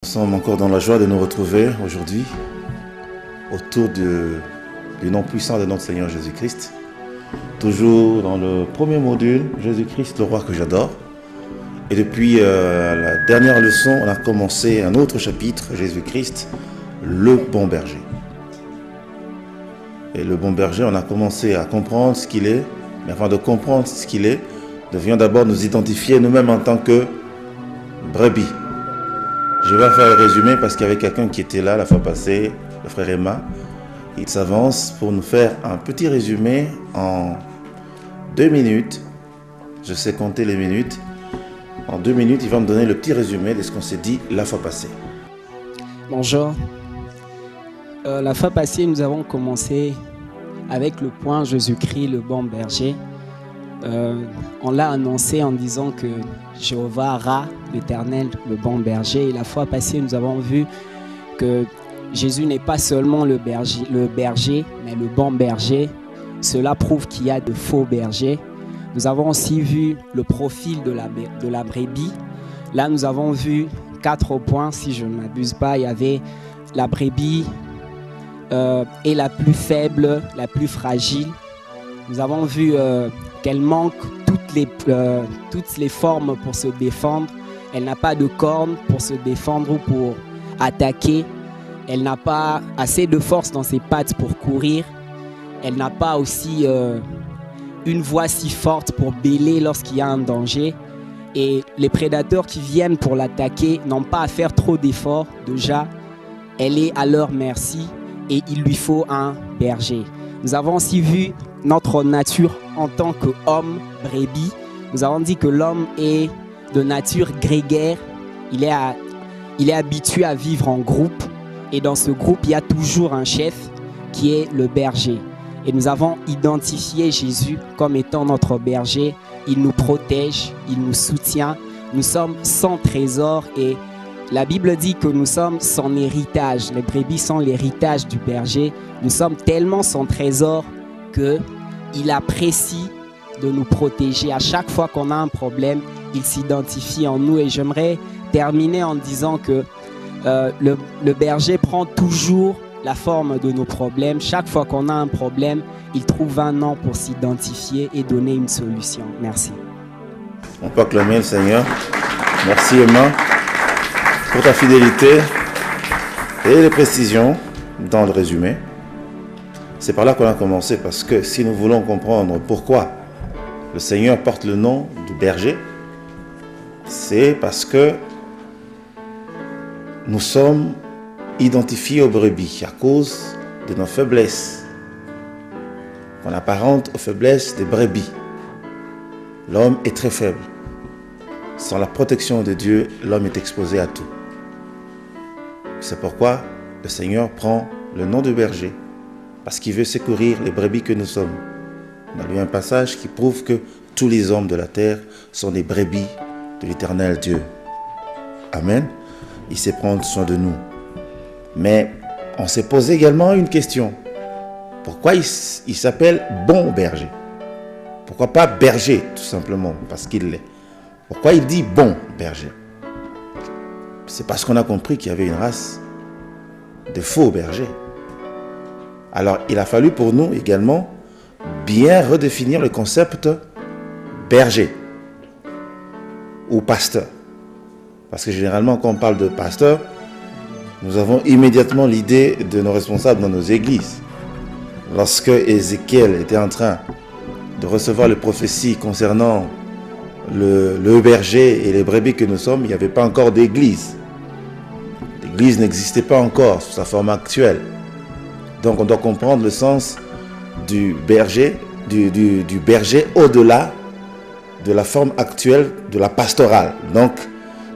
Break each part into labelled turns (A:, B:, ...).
A: sommes encore dans la joie de nous retrouver aujourd'hui autour du nom puissant de notre Seigneur Jésus-Christ. Toujours dans le premier module, Jésus-Christ, le roi que j'adore. Et depuis la dernière leçon, on a commencé un autre chapitre, Jésus-Christ, le bon berger. Et le bon berger, on a commencé à comprendre ce qu'il est. Mais avant de comprendre ce qu'il est, nous devions d'abord nous identifier nous-mêmes en tant que brebis. Je vais faire le résumé parce qu'il y avait quelqu'un qui était là la fois passée, le frère Emma. Il s'avance pour nous faire un petit résumé en 2 minutes. Je sais compter les minutes. En 2 minutes, il va me donner le petit résumé de ce qu'on s'est dit la fois passée.
B: Bonjour. La fois passée, nous avons commencé avec le point Jésus-Christ, le bon berger. On l'a annoncé en disant que Jéhovah Ra, l'Éternel, le bon berger. Et la fois passée, nous avons vu que Jésus n'est pas seulement le berger, mais le bon berger. Cela prouve qu'il y a de faux bergers. Nous avons aussi vu le profil de la brebis. Là, nous avons vu 4 points, si je ne m'abuse pas. Il y avait la brebis est la plus faible, la plus fragile. Nous avons vu qu'elle manque toutes les formes pour se défendre. Elle n'a pas de cornes pour se défendre ou pour attaquer. Elle n'a pas assez de force dans ses pattes pour courir. Elle n'a pas aussi une voix si forte pour bêler lorsqu'il y a un danger. Et les prédateurs qui viennent pour l'attaquer n'ont pas à faire trop d'efforts. Déjà, elle est à leur merci et il lui faut un berger. Nous avons aussi vu notre nature en tant qu'homme brebis. Nous avons dit que l'homme est de nature grégaire. Il est habitué à vivre en groupe. Et dans ce groupe, il y a toujours un chef qui est le berger. Et nous avons identifié Jésus comme étant notre berger. Il nous protège, il nous soutient. Nous sommes son trésor et la Bible dit que nous sommes son héritage. Les brebis sont l'héritage du berger. Nous sommes tellement son trésor qu'il apprécie de nous protéger. À chaque fois qu'on a un problème, il s'identifie en nous. Et j'aimerais terminer en disant que le berger prend toujours la forme de nos problèmes. Chaque fois qu'on a un problème, il trouve un nom pour s'identifier et donner une solution. Merci.
A: On peut acclamer le Seigneur. Merci Emma pour ta fidélité et les précisions dans le résumé. C'est par là qu'on a commencé parce que si nous voulons comprendre pourquoi le Seigneur porte le nom du berger, c'est parce que nous sommes identifiés aux brebis à cause de nos faiblesses. On apparente aux faiblesses des brebis. L'homme est très faible. Sans la protection de Dieu, l'homme est exposé à tout. C'est pourquoi le Seigneur prend le nom de berger, parce qu'il veut secourir les brebis que nous sommes. On a lu un passage qui prouve que tous les hommes de la terre sont des brebis de l'Éternel Dieu. Amen. Il sait prendre soin de nous. Mais on s'est posé également une question. Pourquoi il s'appelle bon berger? Pourquoi pas berger, tout simplement, parce qu'il l'est? Pourquoi il dit bon berger? C'est parce qu'on a compris qu'il y avait une race de faux bergers. Alors, il a fallu pour nous également bien redéfinir le concept berger ou pasteur. Parce que généralement, quand on parle de pasteur, nous avons immédiatement l'idée de nos responsables dans nos églises. Lorsque Ézéchiel était en train de recevoir les prophéties concernant le berger et les brebis que nous sommes, il n'y avait pas encore d'église. L'église n'existait pas encore sous sa forme actuelle. Donc on doit comprendre le sens du berger, du berger au-delà de la forme actuelle de la pastorale. Donc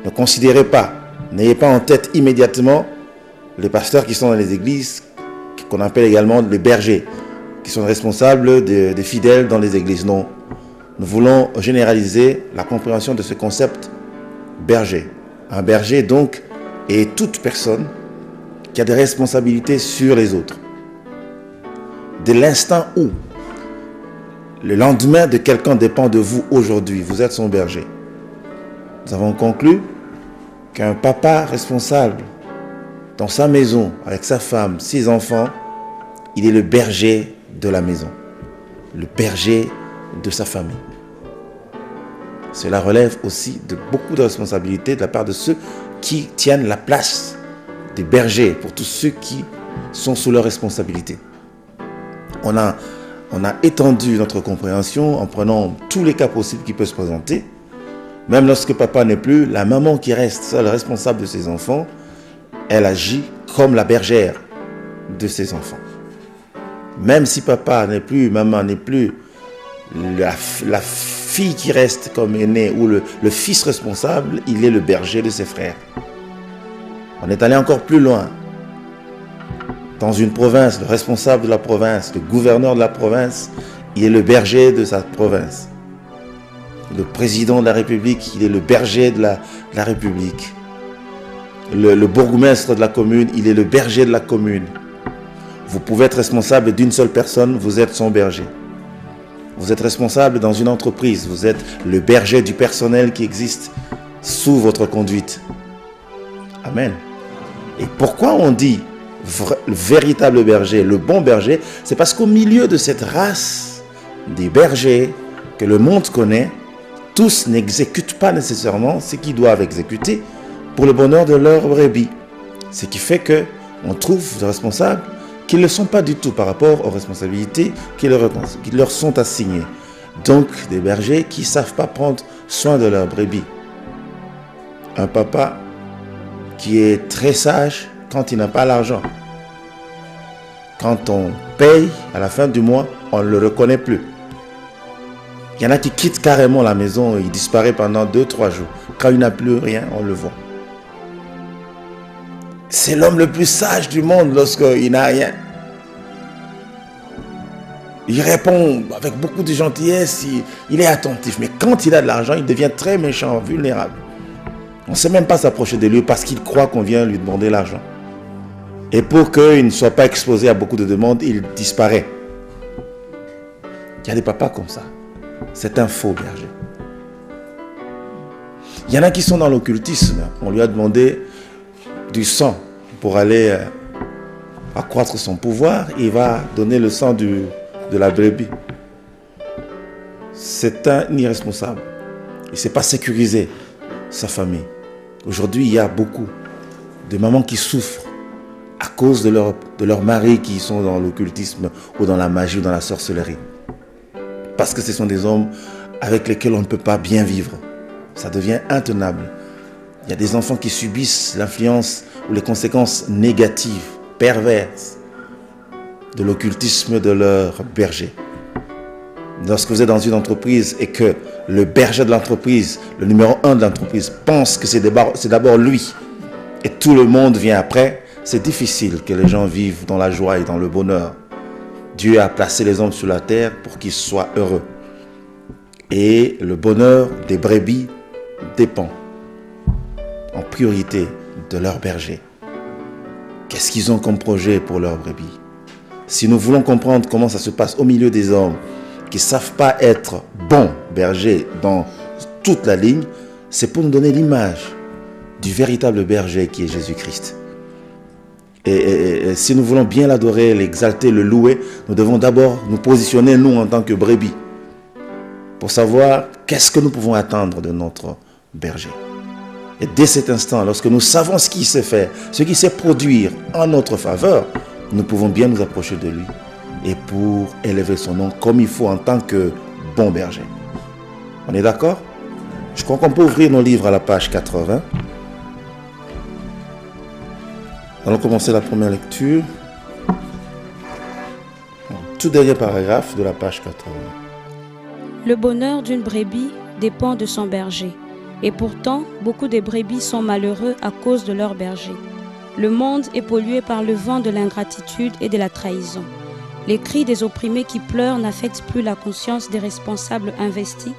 A: ne considérez pas, n'ayez pas en tête immédiatement les pasteurs qui sont dans les églises, qu'on appelle également les bergers, qui sont responsables des fidèles dans les églises. Non, nous voulons généraliser la compréhension de ce concept berger. Un berger donc est toute personne qui a des responsabilités sur les autres. Dès l'instant où le lendemain de quelqu'un dépend de vous aujourd'hui, vous êtes son berger. Nous avons conclu qu'un papa responsable dans sa maison, avec sa femme, ses enfants, il est le berger de la maison, le berger de sa famille. Cela relève aussi de beaucoup de responsabilités de la part de ceux qui tiennent la place des bergers, pour tous ceux qui sont sous leur responsabilité. On a étendu notre compréhension en prenant tous les cas possibles qui peuvent se présenter. Même lorsque papa n'est plus, la maman qui reste seule responsable de ses enfants, elle agit comme la bergère de ses enfants. Même si papa n'est plus, maman n'est plus, la fille qui reste comme aînée ou le fils responsable, il est le berger de ses frères. On est allé encore plus loin. Dans une province, le responsable de la province, le gouverneur de la province, il est le berger de sa province. Le président de la République, il est le berger de la République. Le bourgmestre de la commune, il est le berger de la commune. Vous pouvez être responsable d'une seule personne, vous êtes son berger. Vous êtes responsable dans une entreprise, vous êtes le berger du personnel qui existe sous votre conduite. Amen. Et pourquoi on dit le véritable berger, le bon berger? C'est parce qu'au milieu de cette race des bergers que le monde connaît, tous n'exécutent pas nécessairement ce qu'ils doivent exécuter pour le bonheur de leur brebis. Ce qui fait qu'on trouve des responsables qui ne le sont pas du tout par rapport aux responsabilités qui leur sont assignées. Donc des bergers qui ne savent pas prendre soin de leur brebis. Un papa qui est très sage quand il n'a pas l'argent. Quand on paye à la fin du mois, on ne le reconnaît plus. Il y en a qui quittent carrément la maison, il disparaît pendant 2-3 jours. Quand il n'a plus rien, on le voit. C'est l'homme le plus sage du monde lorsqu'il n'a rien. Il répond avec beaucoup de gentillesse, il est attentif. Mais quand il a de l'argent, il devient très méchant, vulnérable. On ne sait même pas s'approcher de lui parce qu'il croit qu'on vient lui demander l'argent. Et pour qu'il ne soit pas exposé à beaucoup de demandes, il disparaît. Il y a des papas comme ça. C'est un faux berger. Il y en a qui sont dans l'occultisme. On lui a demandé du sang pour aller accroître son pouvoir. Il va donner le sang de la brebis. C'est un irresponsable. Il ne sait pas sécuriser sa famille. Aujourd'hui, il y a beaucoup de mamans qui souffrent à cause de leur mari qui sont dans l'occultisme ou dans la magie ou dans la sorcellerie. Parce que ce sont des hommes avec lesquels on ne peut pas bien vivre. Ça devient intenable. Il y a des enfants qui subissent l'influence ou les conséquences négatives, perverses de l'occultisme de leur berger. Lorsque vous êtes dans une entreprise et que le berger de l'entreprise, le numéro 1 de l'entreprise, pense que c'est d'abord lui et tout le monde vient après, c'est difficile que les gens vivent dans la joie et dans le bonheur. Dieu a placé les hommes sur la terre pour qu'ils soient heureux. Et le bonheur des brebis dépend en priorité de leur berger. Qu'est-ce qu'ils ont comme projet pour leurs brebis? Si nous voulons comprendre comment ça se passe au milieu des hommes qui ne savent pas être bons bergers dans toute la ligne, c'est pour nous donner l'image du véritable berger qui est Jésus-Christ. Et si nous voulons bien l'adorer, l'exalter, le louer, nous devons d'abord nous positionner, nous, en tant que brebis, pour savoir qu'est-ce que nous pouvons attendre de notre berger. Et dès cet instant, lorsque nous savons ce qui sait faire, ce qui sait produire en notre faveur, nous pouvons bien nous approcher de lui et pour élever son nom comme il faut en tant que bon berger. On est d'accord? Je crois qu'on peut ouvrir nos livres à la page 80. Allons commencer la première lecture. Tout dernier paragraphe de la page 80.
C: Le bonheur d'une brebis dépend de son berger. Et pourtant, beaucoup de brebis sont malheureux à cause de leur berger. Le monde est pollué par le vent de l'ingratitude et de la trahison. Les cris des opprimés qui pleurent n'affectent plus la conscience des responsables investis,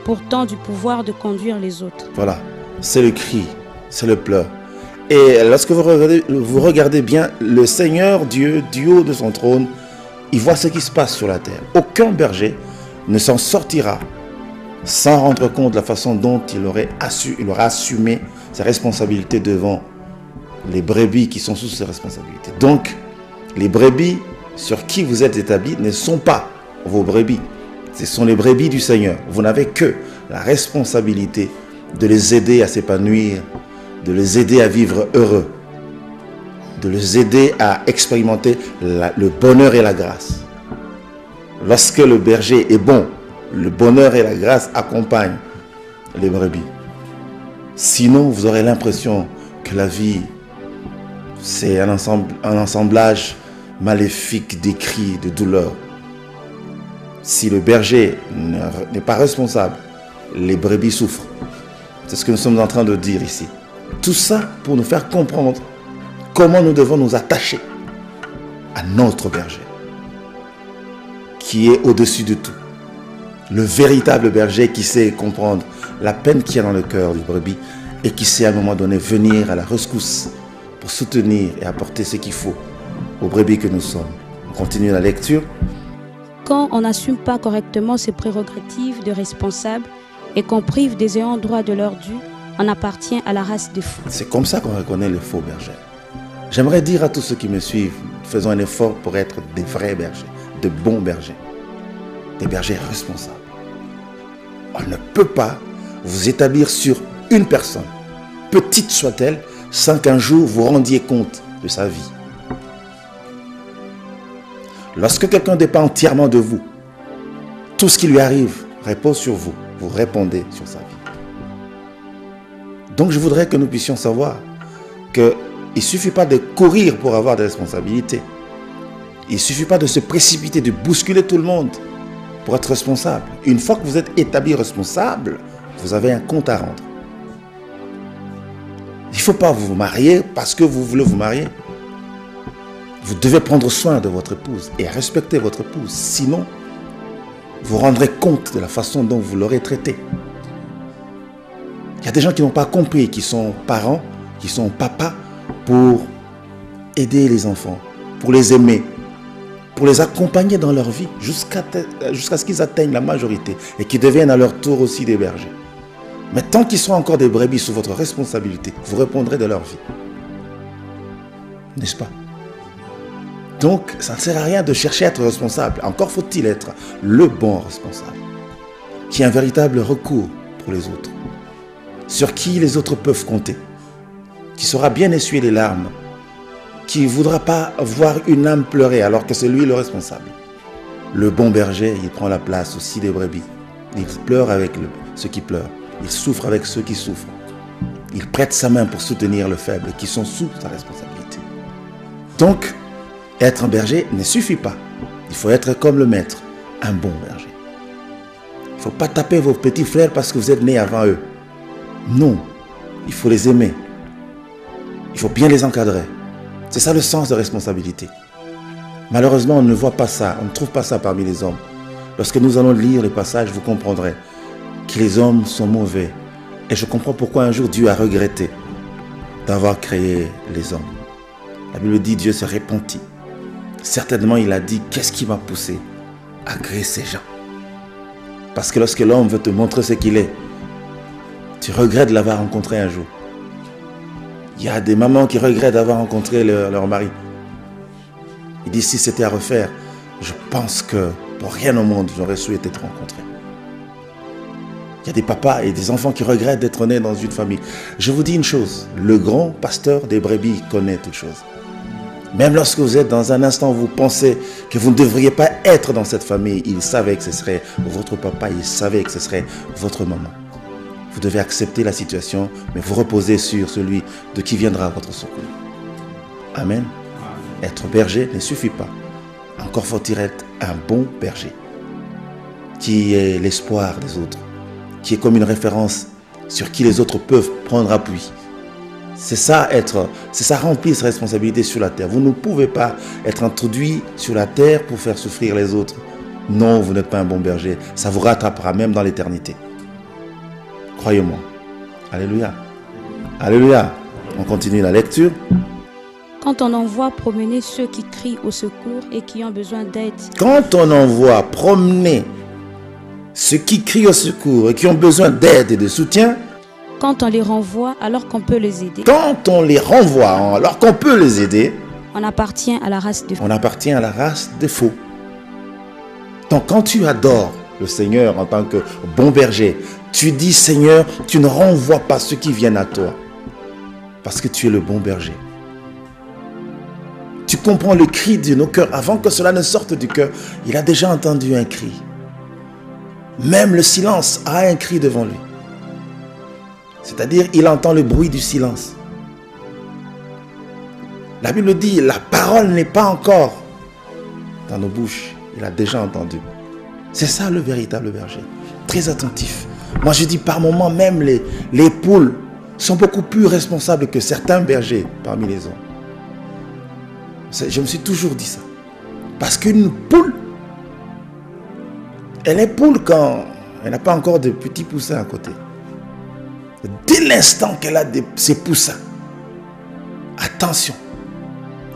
C: pourtant du pouvoir de conduire les autres.
A: Voilà, c'est le cri, c'est le pleur. Et lorsque vous regardez bien, le Seigneur Dieu, du haut de son trône, il voit ce qui se passe sur la terre. Aucun berger ne s'en sortira sans rendre compte de la façon dont il aura assumé ses responsabilités devant les brebis qui sont sous ses responsabilités. Donc, les brebis sur qui vous êtes établis ne sont pas vos brebis. Ce sont les brebis du Seigneur. Vous n'avez que la responsabilité de les aider à s'épanouir, de les aider à vivre heureux, de les aider à expérimenter le bonheur et la grâce. Lorsque le berger est bon, le bonheur et la grâce accompagnent les brebis. Sinon, vous aurez l'impression que la vie, c'est un assemblage maléfique des cris, de douleur. Si le berger n'est pas responsable, les brebis souffrent. C'est ce que nous sommes en train de dire ici. Tout ça pour nous faire comprendre comment nous devons nous attacher à notre berger, qui est au-dessus de tout. Le véritable berger qui sait comprendre la peine qu'il y a dans le cœur du brebis et qui sait à un moment donné venir à la rescousse pour soutenir et apporter ce qu'il faut aux brebis que nous sommes. On continue la lecture.
C: Quand on n'assume pas correctement ses prérogatives de responsable et qu'on prive des ayants droit de leur dû, on appartient à la race des fous.
A: C'est comme ça qu'on reconnaît les faux bergers. J'aimerais dire à tous ceux qui me suivent, faisons un effort pour être des vrais bergers, de bons bergers, des bergers responsables. On ne peut pas vous établir sur une personne, petite soit-elle, sans qu'un jour vous rendiez compte de sa vie. Lorsque quelqu'un dépend entièrement de vous, tout ce qui lui arrive repose sur vous. Vous répondez sur sa vie. Donc je voudrais que nous puissions savoir qu'il ne suffit pas de courir pour avoir des responsabilités. Il ne suffit pas de se précipiter, de bousculer tout le monde pour être responsable. Une fois que vous êtes établi responsable, vous avez un compte à rendre. Il ne faut pas vous marier parce que vous voulez vous marier. Vous devez prendre soin de votre épouse et respecter votre épouse. Sinon, vous rendrez compte de la façon dont vous l'aurez traitée. Il y a des gens qui n'ont pas compris, qui sont parents, qui sont papas, pour aider les enfants, pour les aimer, pour les accompagner dans leur vie jusqu'à ce qu'ils atteignent la majorité et qu'ils deviennent à leur tour aussi des bergers. Mais tant qu'ils sont encore des brebis sous votre responsabilité, vous répondrez de leur vie. N'est-ce pas? Donc, ça ne sert à rien de chercher à être responsable. Encore faut-il être le bon responsable, qui a un véritable recours pour les autres, sur qui les autres peuvent compter, qui saura bien essuyer les larmes, qui ne voudra pas voir une âme pleurer alors que c'est lui le responsable. Le bon berger, il prend la place aussi des brebis. Il pleure avec ceux qui pleurent. Il souffre avec ceux qui souffrent. Il prête sa main pour soutenir le faible qui sont sous sa responsabilité. Donc, être un berger ne suffit pas. Il faut être comme le maître, un bon berger. Il ne faut pas taper vos petits frères parce que vous êtes nés avant eux. Non, il faut les aimer. Il faut bien les encadrer. C'est ça le sens de responsabilité. Malheureusement, on ne voit pas ça, on ne trouve pas ça parmi les hommes. Lorsque nous allons lire les passages, vous comprendrez que les hommes sont mauvais. Et je comprends pourquoi un jour Dieu a regretté d'avoir créé les hommes. La Bible dit Dieu se repentit. Certainement, il a dit, qu'est-ce qui m'a poussé à créer ces gens? Parce que lorsque l'homme veut te montrer ce qu'il est, tu regrettes de l'avoir rencontré un jour. Il y a des mamans qui regrettent d'avoir rencontré leur mari. Ils disent, si c'était à refaire, je pense que pour rien au monde, j'aurais souhaité te rencontrer. Il y a des papas et des enfants qui regrettent d'être nés dans une famille. Je vous dis une chose, le grand pasteur des brebis connaît toutes choses. Même lorsque vous êtes dans un instant, vous pensez que vous ne devriez pas être dans cette famille, il savait que ce serait votre papa, il savait que ce serait votre maman. Vous devez accepter la situation, mais vous reposez sur celui de qui viendra votre secours. Amen. Être berger ne suffit pas. Encore faut-il être un bon berger, qui est l'espoir des autres, qui est comme une référence sur qui les autres peuvent prendre appui. C'est ça remplir sa responsabilité sur la terre. Vous ne pouvez pas être introduit sur la terre pour faire souffrir les autres. Non, vous n'êtes pas un bon berger. Ça vous rattrapera même dans l'éternité. Croyez-moi. Alléluia. Alléluia. On continue la lecture.
C: Quand on envoie promener ceux qui crient au secours et qui ont besoin d'aide.
A: Quand on envoie promener ceux qui crient au secours et qui ont besoin d'aide et de soutien,
C: quand on les renvoie alors qu'on peut les aider,
A: quand on les renvoie alors qu'on peut les aider,
C: on appartient à la race de faux.
A: on appartient à la race des faux. Donc quand tu adores le Seigneur en tant que bon berger, tu dis Seigneur, tu ne renvoies pas ceux qui viennent à toi parce que tu es le bon berger. Tu comprends le cri de nos cœurs. Avant que cela ne sorte du cœur, il a déjà entendu un cri. Même le silence a un cri devant lui. C'est-à-dire, il entend le bruit du silence. La Bible dit, la parole n'est pas encore dans nos bouches. Il a déjà entendu. C'est ça le véritable berger. Très attentif. Moi je dis par moments, même les poules sont beaucoup plus responsables que certains bergers parmi les hommes. Je me suis toujours dit ça. Parce qu'une poule, elle est poule quand elle n'a pas encore de petits poussins à côté. Dès l'instant qu'elle a ses poussins, attention,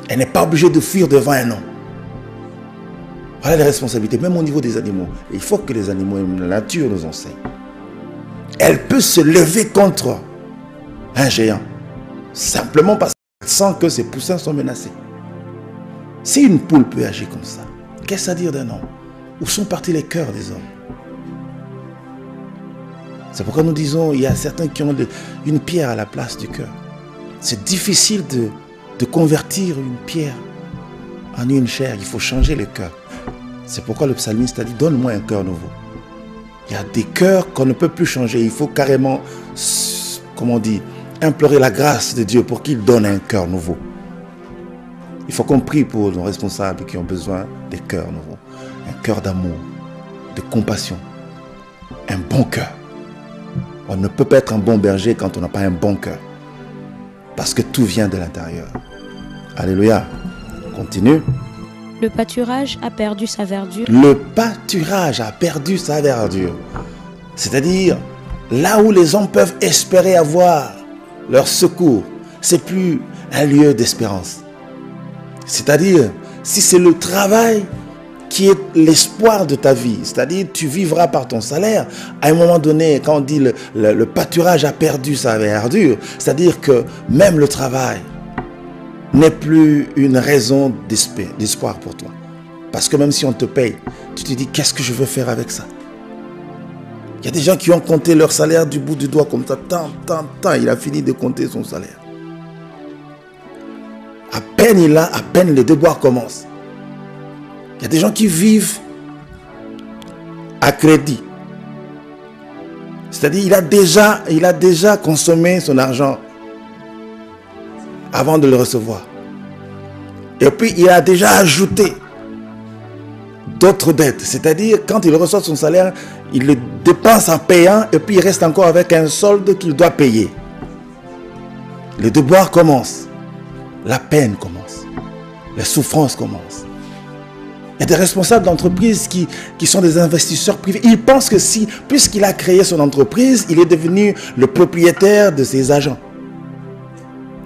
A: elle n'est pas obligée de fuir devant un homme. Voilà les responsabilités, même au niveau des animaux. Et il faut que les animaux et la nature nous enseignent. Elle peut se lever contre un géant, simplement parce qu'elle sent que ses poussins sont menacés. Si une poule peut agir comme ça, qu'est-ce à dire d'un homme? Où sont partis les cœurs des hommes? C'est pourquoi nous disons, il y a certains qui ont une pierre à la place du cœur. C'est difficile de convertir une pierre en une chair. Il faut changer le cœur. C'est pourquoi le psalmiste a dit, donne-moi un cœur nouveau. Il y a des cœurs qu'on ne peut plus changer. Il faut carrément, comme on dit, implorer la grâce de Dieu pour qu'il donne un cœur nouveau. Il faut qu'on prie pour nos responsables qui ont besoin des cœurs nouveaux. Un cœur d'amour, de compassion, un bon cœur. On ne peut pas être un bon berger quand on n'a pas un bon cœur. Parce que tout vient de l'intérieur. Alléluia. On continue.
C: Le pâturage a perdu sa verdure.
A: Le pâturage a perdu sa verdure. C'est-à-dire, là où les hommes peuvent espérer avoir leur secours, c'est plus un lieu d'espérance. C'est-à-dire, si c'est le travail qui est l'espoir de ta vie, c'est-à-dire tu vivras par ton salaire, à un moment donné, quand on dit le pâturage a perdu sa verdure, c'est-à-dire que même le travail n'est plus une raison d'espoir pour toi. Parce que même si on te paye, tu te dis, qu'est-ce que je veux faire avec ça? Il y a des gens qui ont compté leur salaire du bout du doigt comme ça, tant, il a fini de compter son salaire. À peine il a, à peine les devoirs commencent. Il y a des gens qui vivent à crédit. C'est-à-dire il a déjà consommé son argent avant de le recevoir. Et puis il a déjà ajouté d'autres dettes. C'est-à-dire quand il reçoit son salaire, il le dépense en payant et puis il reste encore avec un solde qu'il doit payer. Les devoirs commencent. La peine commence. Les souffrances commencent. Il y a des responsables d'entreprises qui sont des investisseurs privés. Ils pensent que puisqu'il a créé son entreprise, il est devenu le propriétaire de ses agents.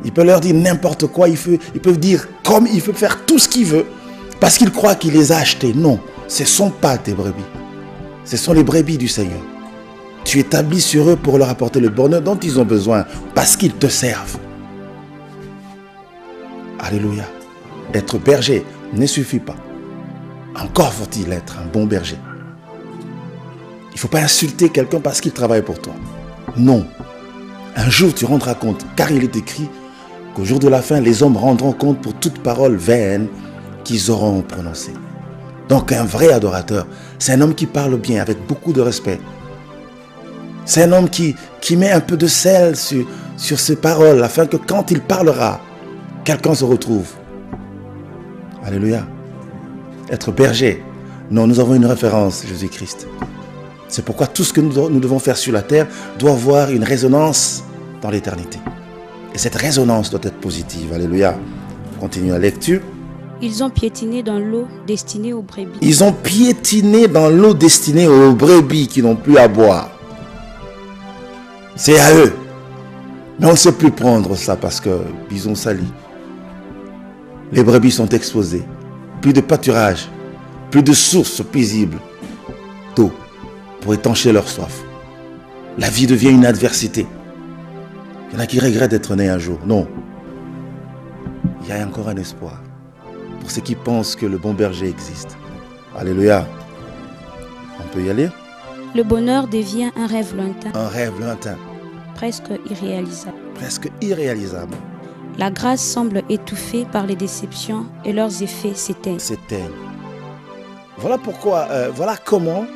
A: Il peut leur dire n'importe quoi, il peut dire comme il peut faire tout ce qu'il veut, parce qu'il croit qu'il les a achetés. Non, ce ne sont pas tes brebis. Ce sont les brebis du Seigneur. Tu établis sur eux pour leur apporter le bonheur dont ils ont besoin, parce qu'ils te servent. Alléluia. Être berger ne suffit pas. Encore faut-il être un bon berger. Il ne faut pas insulter quelqu'un parce qu'il travaille pour toi. Non. Un jour tu rendras compte, car il est écrit qu'au jour de la fin, les hommes rendront compte pour toute parole vaine qu'ils auront prononcée. Donc un vrai adorateur, c'est un homme qui parle bien, avec beaucoup de respect. C'est un homme qui met un peu de sel sur ses paroles, afin que quand il parlera, quelqu'un se retrouve. Alléluia. Être berger. Non, nous avons une référence, Jésus-Christ. C'est pourquoi tout ce que nous devons faire sur la terre doit avoir une résonance dans l'éternité. Et cette résonance doit être positive. Alléluia. On continue la lecture.
C: Ils ont piétiné dans l'eau destinée aux brebis.
A: Ils ont piétiné dans l'eau destinée aux brebis qui n'ont plus à boire. C'est à eux. Mais on ne sait plus prendre ça parce qu'ils ont sali. Les brebis sont exposées. Plus de pâturage, plus de sources paisibles d'eau. pour étancher leur soif. La vie devient une adversité. Il y en a qui regrettent d'être nés un jour. Non. Il y a encore un espoir pour ceux qui pensent que le bon berger existe. Alléluia. On peut y aller?
C: Le bonheur devient un rêve lointain.
A: Un rêve lointain.
C: Presque irréalisable.
A: Presque irréalisable.
C: La grâce semble étouffée par les déceptions et leurs effets s'éteignent.
A: S'éteignent. Voilà pourquoi, voilà comment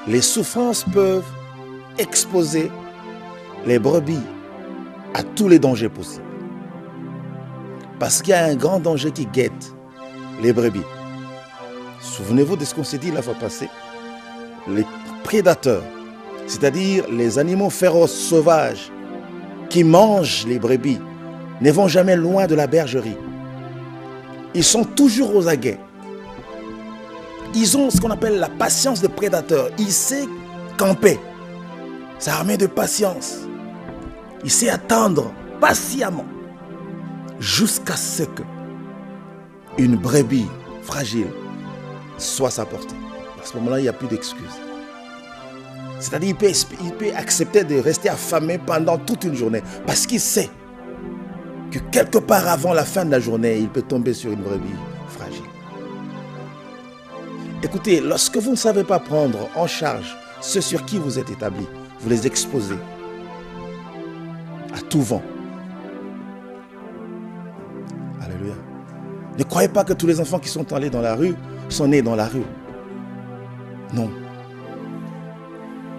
A: les souffrances peuvent exposer les brebis à tous les dangers possibles. Parce qu'il y a un grand danger qui guette les brebis. Souvenez-vous de ce qu'on s'est dit la fois passée. Les prédateurs, c'est-à-dire les animaux féroces, sauvages, qui mangent les brebis, ne vont jamais loin de la bergerie. Ils sont toujours aux aguets. Ils ont ce qu'on appelle la patience de prédateur. Il sait camper. C'est armé de patience. Il sait attendre patiemment jusqu'à ce que une brebis fragile soit à sa portée. À ce moment-là, il n'y a plus d'excuses. C'est-à-dire qu'il peut accepter de rester affamé pendant toute une journée parce qu'il sait que quelque part avant la fin de la journée, il peut tomber sur une brebis fragile. Écoutez, lorsque vous ne savez pas prendre en charge ceux sur qui vous êtes établis, vous les exposez à tout vent. Alléluia. Ne croyez pas que tous les enfants qui sont allés dans la rue sont nés dans la rue. Non.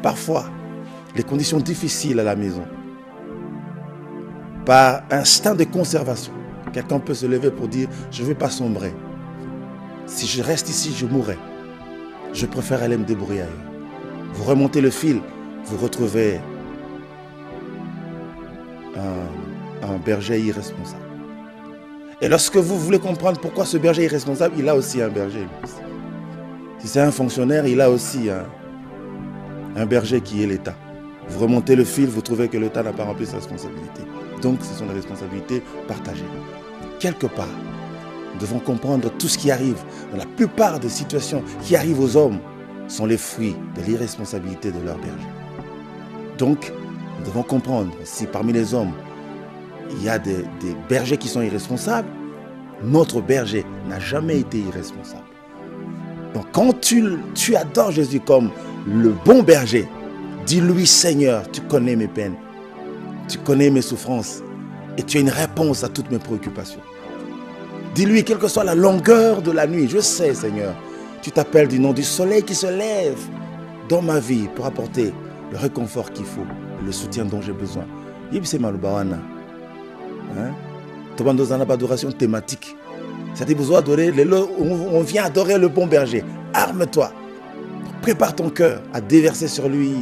A: Parfois, les conditions difficiles à la maison, par instinct de conservation, quelqu'un peut se lever pour dire « je ne veux pas sombrer. Si je reste ici, je mourrai. Je préfère aller me débrouiller ailleurs. » Vous remontez le fil, vous retrouvez un berger irresponsable. Et lorsque vous voulez comprendre pourquoi ce berger est irresponsable, il a aussi un berger. Si c'est un fonctionnaire, il a aussi un berger qui est l'État. Vous remontez le fil, vous trouvez que l'État n'a pas rempli sa responsabilité. Donc, ce sont des responsabilités partagées. Quelque part, nous devons comprendre tout ce qui arrive. Dans la plupart des situations qui arrivent aux hommes sont les fruits de l'irresponsabilité de leur berger. Donc, nous devons comprendre si parmi les hommes, il y a des bergers qui sont irresponsables, notre berger n'a jamais été irresponsable. Donc, quand tu adores Jésus comme le bon berger, dis-lui, Seigneur, tu connais mes peines, tu connais mes souffrances et tu as une réponse à toutes mes préoccupations. Dis-lui, quelle que soit la longueur de la nuit, je sais, Seigneur, tu t'appelles du nom du soleil qui se lève dans ma vie pour apporter le réconfort qu'il faut, le soutien dont j'ai besoin. C'est malubawana. Tu as besoin d'adoration thématique. C'est-à-dire, on vient adorer le bon berger. Arme-toi. Prépare ton cœur à déverser sur lui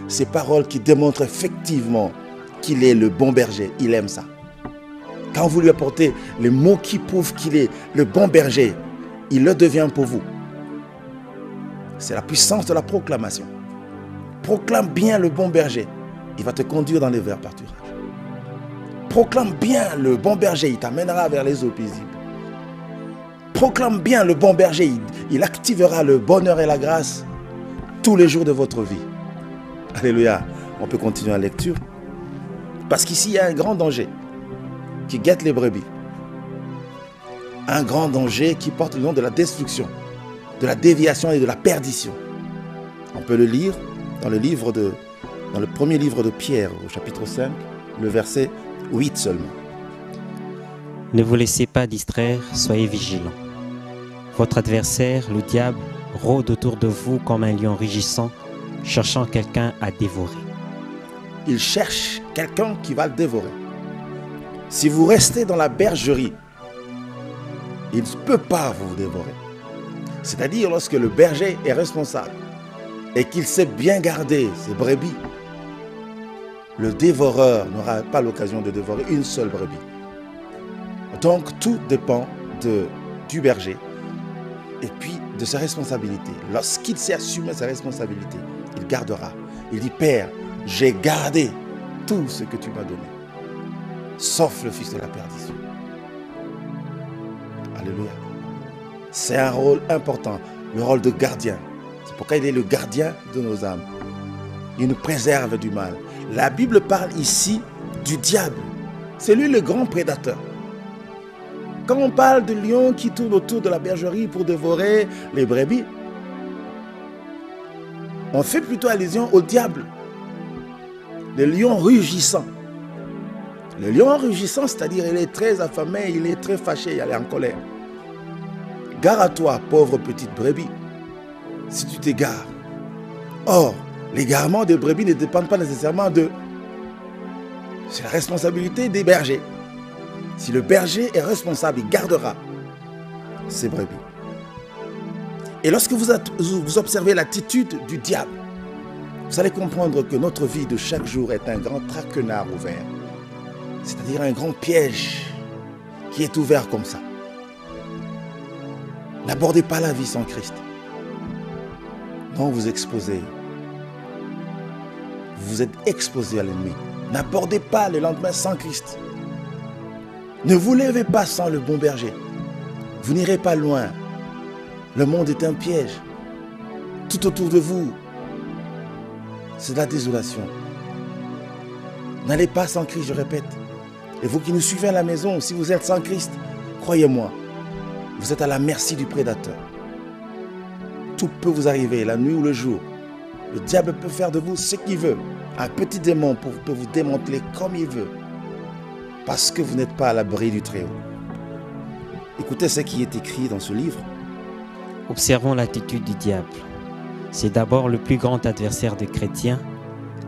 A: ces paroles qui démontrent effectivement qu'il est le bon berger. Il aime ça. Quand vous lui apportez les mots qui prouvent qu'il est le bon berger, il le devient pour vous. C'est la puissance de la proclamation. Proclame bien le bon berger. Il va te conduire dans les verts pâturages. Proclame bien le bon berger. Il t'amènera vers les eaux paisibles. Proclame bien le bon berger. Il activera le bonheur et la grâce tous les jours de votre vie. Alléluia. On peut continuer la lecture. Parce qu'ici, il y a un grand danger qui guette les brebis. Un grand danger qui porte le nom de la destruction, de la déviation et de la perdition. On peut le lire dans le premier livre de Pierre, au chapitre 5, le verset 8 seulement.
D: Ne vous laissez pas distraire, soyez vigilants. Votre adversaire, le diable, rôde autour de vous comme un lion rugissant, cherchant quelqu'un à dévorer.
A: Il cherche quelqu'un qui va le dévorer. Si vous restez dans la bergerie, il ne peut pas vous dévorer. C'est-à-dire lorsque le berger est responsable et qu'il sait bien garder ses brebis, le dévoreur n'aura pas l'occasion de dévorer une seule brebis. Donc tout dépend du berger et puis de ses responsabilités. Lorsqu'il sait assumer ses responsabilités, il gardera. Il dit, Père, j'ai gardé tout ce que tu m'as donné, sauf le fils de la perdition. Alléluia. C'est un rôle important, le rôle de gardien. C'est pourquoi il est le gardien de nos âmes. Il nous préserve du mal. La Bible parle ici du diable. C'est lui le grand prédateur. Quand on parle de lion qui tourne autour de la bergerie pour dévorer les brebis, on fait plutôt allusion au diable. Le lion rugissant. Le lion rugissant, c'est-à-dire il est très affamé, il est très fâché, il est en colère. Gare à toi, pauvre petite brebis, si tu t'égares. Or, l'égarement des brebis ne dépend pas nécessairement d'eux. C'est la responsabilité des bergers. Si le berger est responsable, il gardera ses brebis. Et lorsque vous observez l'attitude du diable, vous allez comprendre que notre vie de chaque jour est un grand traquenard ouvert. C'est-à-dire un grand piège qui est ouvert comme ça. N'abordez pas la vie sans Christ. Non, vous exposez. Vous êtes exposé à l'ennemi. N'abordez pas le lendemain sans Christ. Ne vous levez pas sans le bon berger. Vous n'irez pas loin. Le monde est un piège. Tout autour de vous, c'est de la désolation. N'allez pas sans Christ, je répète. Et vous qui nous suivez à la maison, si vous êtes sans Christ, croyez-moi, vous êtes à la merci du prédateur. Tout peut vous arriver, la nuit ou le jour. Le diable peut faire de vous ce qu'il veut. Un petit démon peut vous démanteler comme il veut. Parce que vous n'êtes pas à l'abri du Très-Haut. Écoutez ce qui est écrit dans ce livre.
D: Observons l'attitude du diable. C'est d'abord le plus grand adversaire des chrétiens,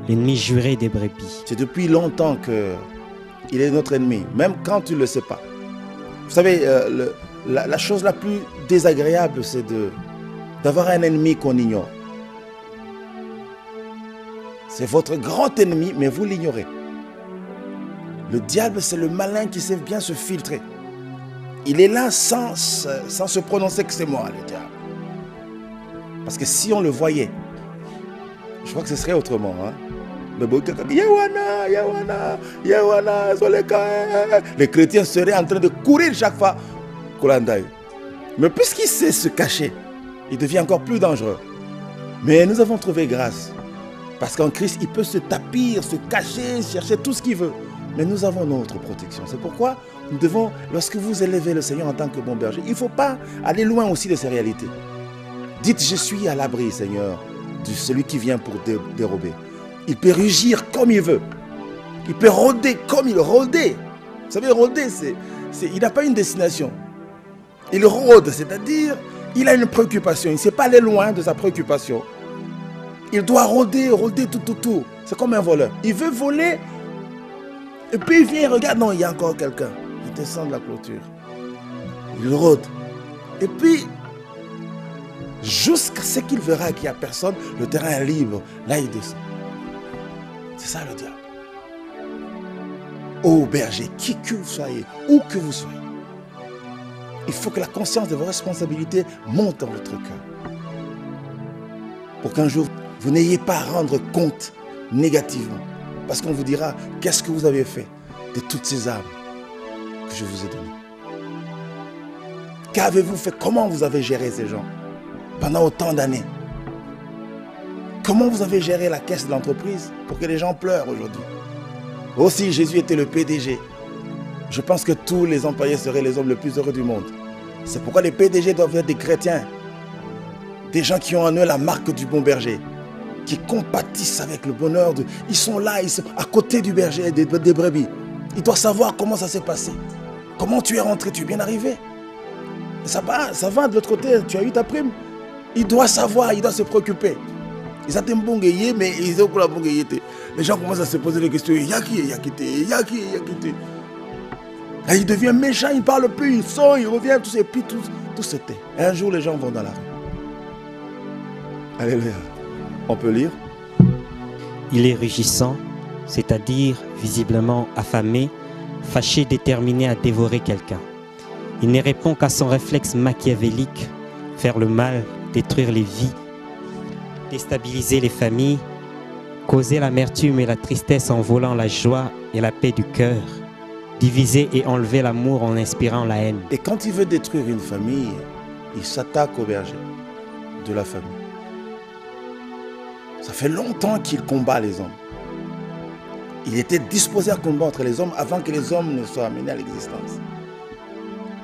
D: l'ennemi juré des brebis.
A: C'est depuis longtemps qu'il est notre ennemi, même quand tu ne le sais pas. Vous savez, la chose la plus désagréable, c'est d'avoir un ennemi qu'on ignore. C'est votre grand ennemi, mais vous l'ignorez. Le diable, c'est le malin qui sait bien se filtrer. Il est là sans se prononcer que c'est moi, le diable. Parce que si on le voyait, je crois que ce serait autrement. Hein? Les chrétiens seraient en train de courir chaque fois. Mais puisqu'il sait se cacher, il devient encore plus dangereux. Mais nous avons trouvé grâce. Parce qu'en Christ, il peut se tapir, se cacher, chercher tout ce qu'il veut. Mais nous avons notre protection. C'est pourquoi nous devons, lorsque vous élevez le Seigneur en tant que bon berger, il ne faut pas aller loin aussi de ces réalités. Dites, je suis à l'abri, Seigneur, de celui qui vient pour dérober. Il peut rugir comme il veut. Il peut rôder comme il rôde. Vous savez, rôder, il n'a pas une destination. Il rôde, c'est-à-dire, il a une préoccupation. Il ne sait pas aller loin de sa préoccupation. Il doit rôder tout autour. C'est comme un voleur. Il veut voler, et puis il vient et regarde, non, il y a encore quelqu'un. Il descend de la clôture. Il rôde. Et puis, jusqu'à ce qu'il verra qu'il n'y a personne, le terrain est libre. Là, il descend. C'est ça le diable. Ô berger, qui que vous soyez, où que vous soyez, il faut que la conscience de vos responsabilités monte dans votre cœur. Pour qu'un jour, vous n'ayez pas à rendre compte négativement. Parce qu'on vous dira, qu'est-ce que vous avez fait de toutes ces âmes que je vous ai données? Qu'avez-vous fait? Comment vous avez géré ces gens pendant autant d'années? Comment vous avez géré la caisse de l'entreprise pour que les gens pleurent aujourd'hui? Aussi, Jésus était le PDG. Je pense que tous les employés seraient les hommes les plus heureux du monde. C'est pourquoi les PDG doivent être des chrétiens. Des gens qui ont en eux la marque du bon berger. Qui compatissent avec le bonheur. Ils sont là, ils sont à côté du berger, des brebis. Ils doivent savoir comment ça s'est passé. Comment tu es rentré, tu es bien arrivé. Ça va de l'autre côté, tu as eu ta prime. Il doit savoir, il doit se préoccuper. Ils ont un bon guerrier, mais ils ont la bon guerrier. Les gens commencent à se poser des questions. Il y a qui? Il devient méchant, il ne parle plus, il sort, il revient, tout ça, et puis tout se tait. Et un jour, les gens vont dans la rue. Alléluia. On peut lire.
D: Il est rugissant, c'est-à-dire visiblement affamé, fâché, déterminé à dévorer quelqu'un. Il ne répond qu'à son réflexe machiavélique, faire le mal, détruire les vies, déstabiliser les familles, causer l'amertume et la tristesse en volant la joie et la paix du cœur, diviser et enlever l'amour en inspirant la haine.
A: Et quand il veut détruire une famille, il s'attaque au berger de la famille. Ça fait longtemps qu'il combat les hommes. Il était disposé à combattre les hommes avant que les hommes ne soient amenés à l'existence.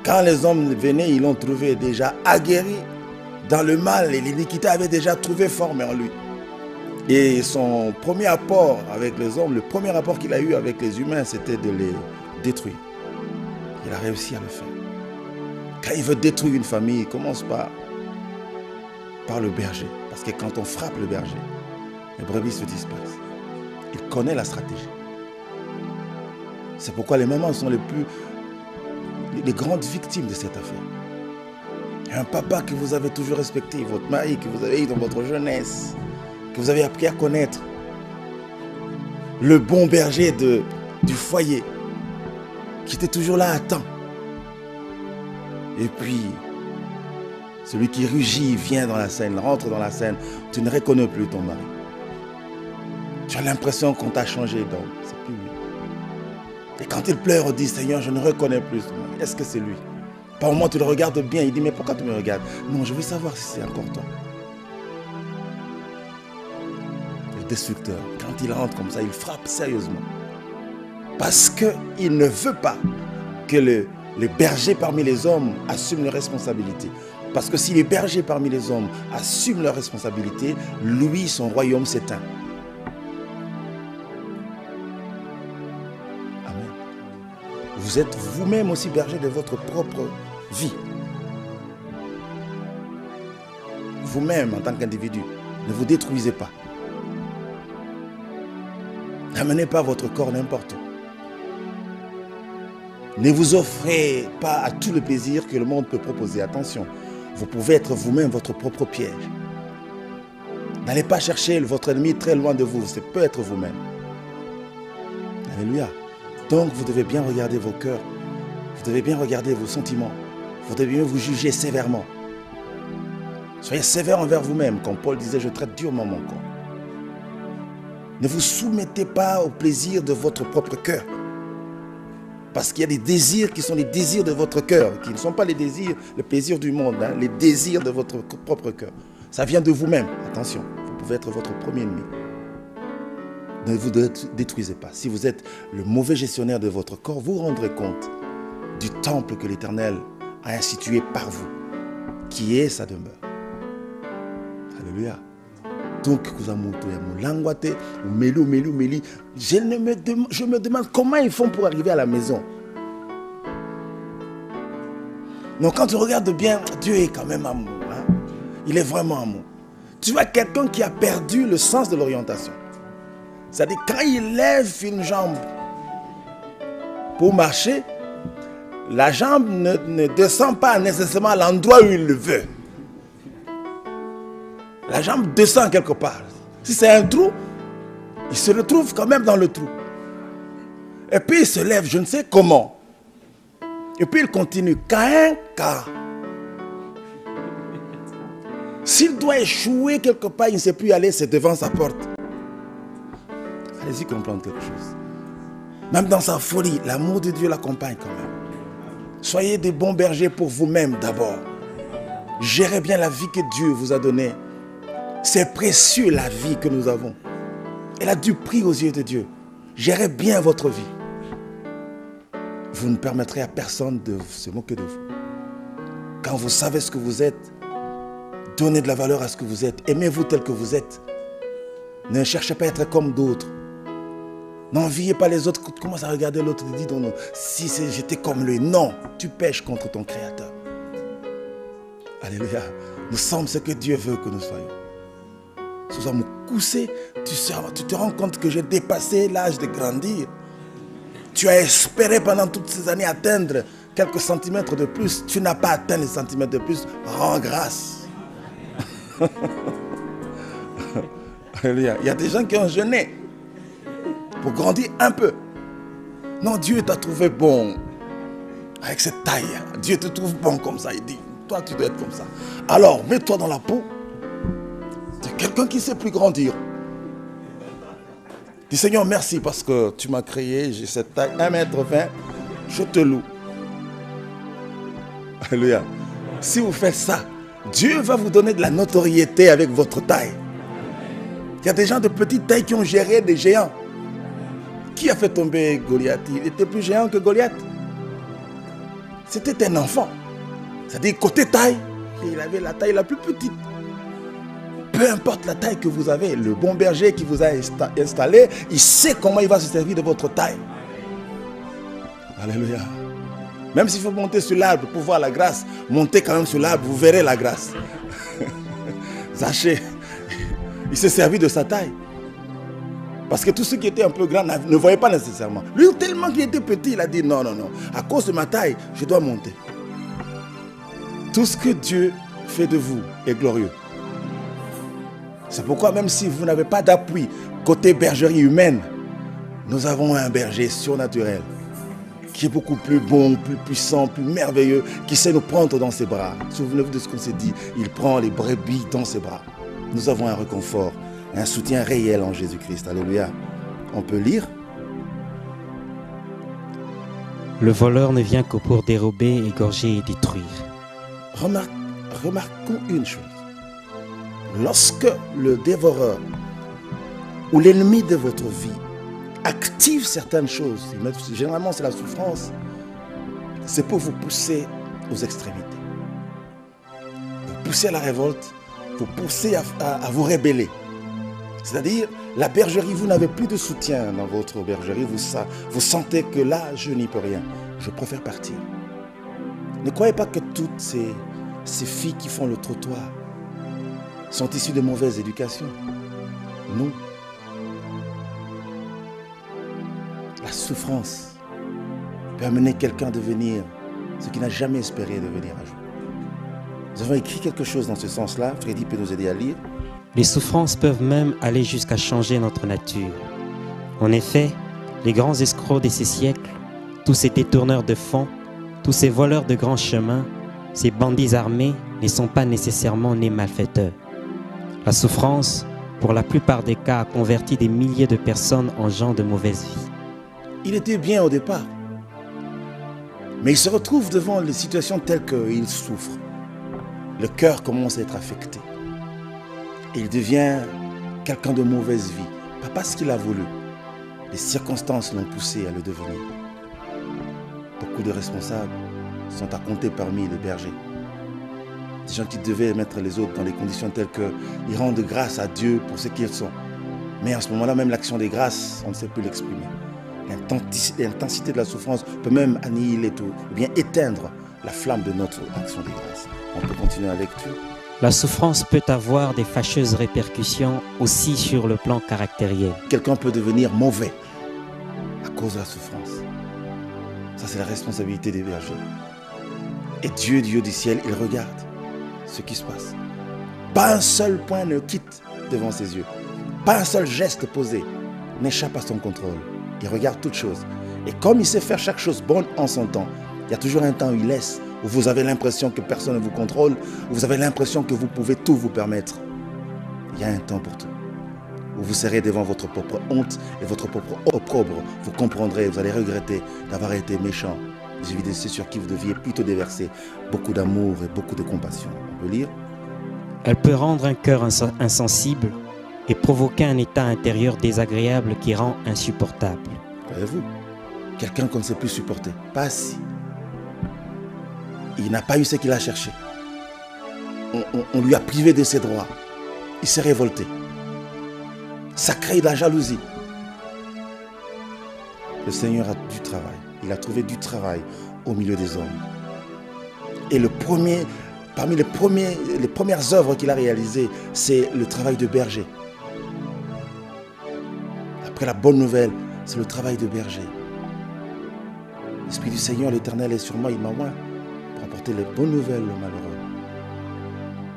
A: Quand les hommes venaient, ils l'ont trouvé déjà aguerri dans le mal et l'iniquité avait déjà trouvé forme en lui. Et son premier rapport avec les hommes, le premier rapport qu'il a eu avec les humains, c'était de les détruire. Il a réussi à le faire. Quand il veut détruire une famille, il commence par le berger. Parce que quand on frappe le berger, les brebis se dispersent. Il connaît la stratégie. C'est pourquoi les mamans sont les grandes victimes de cette affaire. Il y a un papa que vous avez toujours respecté, votre mari que vous avez eu dans votre jeunesse, que vous avez appris à connaître. Le bon berger du foyer, qui était toujours là à temps. Et puis, celui qui rugit vient dans la scène, rentre dans la scène, tu ne reconnais plus ton mari. Tu as l'impression qu'on t'a changé d'homme, c'est plus lui. Et quand il pleure, on dit, Seigneur, je ne reconnais plus ton mari. Est-ce que c'est lui? Par moment, tu le regardes bien, il dit, mais pourquoi tu me regardes? Non, je veux savoir si c'est encore toi. Le destructeur, quand il rentre comme ça, il frappe sérieusement. Parce qu'il ne veut pas que les bergers parmi les hommes assument leurs responsabilités. Parce que si les bergers parmi les hommes assument leurs responsabilités, lui, son royaume s'éteint. Amen. Vous êtes vous-même aussi berger de votre propre vie. Vous-même, en tant qu'individu, ne vous détruisez pas. N'amenez pas votre corps n'importe où. Ne vous offrez pas à tout le plaisir que le monde peut proposer. Attention, vous pouvez être vous-même votre propre piège. N'allez pas chercher votre ennemi très loin de vous. C'est peut être vous-même. Alléluia. Donc, vous devez bien regarder vos cœurs. Vous devez bien regarder vos sentiments. Vous devez bien vous juger sévèrement. Soyez sévère envers vous-même. Comme Paul disait, je traite durement mon corps. Ne vous soumettez pas au plaisir de votre propre cœur. Parce qu'il y a des désirs qui sont les désirs de votre cœur, qui ne sont pas les désirs, le plaisir du monde, hein, les désirs de votre propre cœur. Ça vient de vous-même. Attention, vous pouvez être votre premier ennemi. Ne vous détruisez pas. Si vous êtes le mauvais gestionnaire de votre corps, vous vous rendrez compte du temple que l'Éternel a institué par vous, qui est sa demeure. Alléluia. Donc, je me demande comment ils font pour arriver à la maison. Donc, quand tu regardes bien, Dieu est quand même amour. Hein? Il est vraiment amour. Tu vois quelqu'un qui a perdu le sens de l'orientation. C'est-à-dire, quand il lève une jambe pour marcher, la jambe ne descend pas nécessairement à l'endroit où il le veut. La jambe descend quelque part. Si c'est un trou, il se retrouve quand même dans le trou. Et puis il se lève, je ne sais comment. Et puis il continue. Caïn. S'il doit échouer quelque part, il ne sait plus y aller, c'est devant sa porte. Allez-y comprendre quelque chose. Même dans sa folie, l'amour de Dieu l'accompagne quand même. Soyez des bons bergers pour vous-même d'abord. Gérez bien la vie que Dieu vous a donnée. C'est précieux la vie que nous avons. Elle a du prix aux yeux de Dieu. Gérez bien votre vie. Vous ne permettrez à personne de se moquer de vous. Quand vous savez ce que vous êtes, donnez de la valeur à ce que vous êtes. Aimez-vous tel que vous êtes. Ne cherchez pas à être comme d'autres. N'enviez pas les autres. Commence à regarder l'autre et dis non, si j'étais comme lui. Non, tu pèches contre ton Créateur. Alléluia. Nous sommes ce que Dieu veut que nous soyons. Si nous me coucher, tu te rends compte que j'ai dépassé l'âge de grandir. Tu as espéré pendant toutes ces années atteindre quelques centimètres de plus. Tu n'as pas atteint les centimètres de plus. Rends grâce. Alléluia. Il y a des gens qui ont jeûné pour grandir un peu. Non, Dieu t'a trouvé bon avec cette taille. Dieu te trouve bon comme ça. Il dit, toi tu dois être comme ça. Alors, mets-toi dans la peau de quelqu'un qui ne sait plus grandir. Dis Seigneur, merci parce que tu m'as créé, j'ai cette taille, 1m20, je te loue. Alléluia. Si vous faites ça, Dieu va vous donner de la notoriété avec votre taille. Il y a des gens de petite taille qui ont géré des géants. Qui a fait tomber Goliath? Il était plus géant que Goliath. C'était un enfant. C'est-à-dire, côté taille, il avait la taille la plus petite. Peu importe la taille que vous avez, le bon berger qui vous a installé, il sait comment il va se servir de votre taille. Alléluia. Même s'il faut monter sur l'arbre pour voir la grâce, montez quand même sur l'arbre, vous verrez la grâce. Zaché, il s'est servi de sa taille. Parce que tous ceux qui étaient un peu grands ne voyaient pas nécessairement. Lui, tellement qu'il était petit, il a dit non, non, non. À cause de ma taille, je dois monter. Tout ce que Dieu fait de vous est glorieux. C'est pourquoi même si vous n'avez pas d'appui côté bergerie humaine, nous avons un berger surnaturel qui est beaucoup plus bon, plus puissant, plus merveilleux, qui sait nous prendre dans ses bras. Souvenez-vous de ce qu'on s'est dit, il prend les brebis dans ses bras. Nous avons un réconfort, un soutien réel en Jésus-Christ. Alléluia. On peut lire.
D: Le voleur ne vient que pour dérober, égorger et détruire.
A: Remarquons une chose. Lorsque le dévoreur ou l'ennemi de votre vie active certaines choses, généralement c'est la souffrance, c'est pour vous pousser aux extrémités. Vous pousser à la révolte, vous pousser à vous rebeller. C'est-à-dire, la bergerie, vous n'avez plus de soutien dans votre bergerie, vous sentez que là, je n'y peux rien, je préfère partir. Ne croyez pas que toutes ces filles qui font le trottoir sont issues de mauvaise éducation. Non. La souffrance peut amener quelqu'un à devenir ce qu'il n'a jamais espéré devenir un jour. Nous avons écrit quelque chose dans ce sens-là. Freddy peut nous aider à lire.
D: Les souffrances peuvent même aller jusqu'à changer notre nature. En effet, les grands escrocs de ces siècles, tous ces détourneurs de fonds, tous ces voleurs de grands chemins, ces bandits armés ne sont pas nécessairement nés malfaiteurs. La souffrance, pour la plupart des cas, a converti des milliers de personnes en gens de mauvaise vie.
A: Il était bien au départ, mais il se retrouve devant les situations telles qu'il souffre. Le cœur commence à être affecté. Et il devient quelqu'un de mauvaise vie, pas parce qu'il a voulu. Les circonstances l'ont poussé à le devenir. Beaucoup de responsables sont à compter parmi les bergers. Des gens qui devaient mettre les autres dans des conditions telles qu'ils rendent grâce à Dieu pour ce qu'ils sont. Mais à ce moment-là, même l'action des grâces, on ne sait plus l'exprimer. L'intensité de la souffrance peut même annihiler tout, ou bien éteindre la flamme de notre action des grâces. On peut continuer la lecture.
D: La souffrance peut avoir des fâcheuses répercussions aussi sur le plan caractériel.
A: Quelqu'un peut devenir mauvais à cause de la souffrance. Ça, c'est la responsabilité des bergers. Et Dieu, Dieu du ciel, il regarde ce qui se passe. Pas un seul point ne quitte devant ses yeux. Pas un seul geste posé n'échappe à son contrôle. Il regarde toutes choses. Et comme il sait faire chaque chose bonne en son temps, il y a toujours un temps où il laisse, où vous avez l'impression que personne ne vous contrôle, où vous avez l'impression que vous pouvez tout vous permettre. Il y a un temps pour tout. Où vous serez devant votre propre honte et votre propre opprobre. Vous comprendrez, vous allez regretter d'avoir été méchant. C'est sur qui vous deviez plutôt déverser beaucoup d'amour et beaucoup de compassion. On peut lire.
D: Elle peut rendre un cœur insensible et provoquer un état intérieur désagréable qui rend insupportable.
A: Voyez-vous, quelqu'un qu'on ne sait plus supporter, pas assis. Il n'a pas eu ce qu'il a cherché. On lui a privé de ses droits. Il s'est révolté. Ça crée de la jalousie. Le Seigneur a du travail. Il a trouvé du travail au milieu des hommes. Et parmi les premières œuvres qu'il a réalisées, c'est le travail de berger. Après la bonne nouvelle, c'est le travail de berger. L'Esprit du Seigneur, l'Éternel, est sur moi, il m'a oint pour apporter les bonnes nouvelles aux malheureux.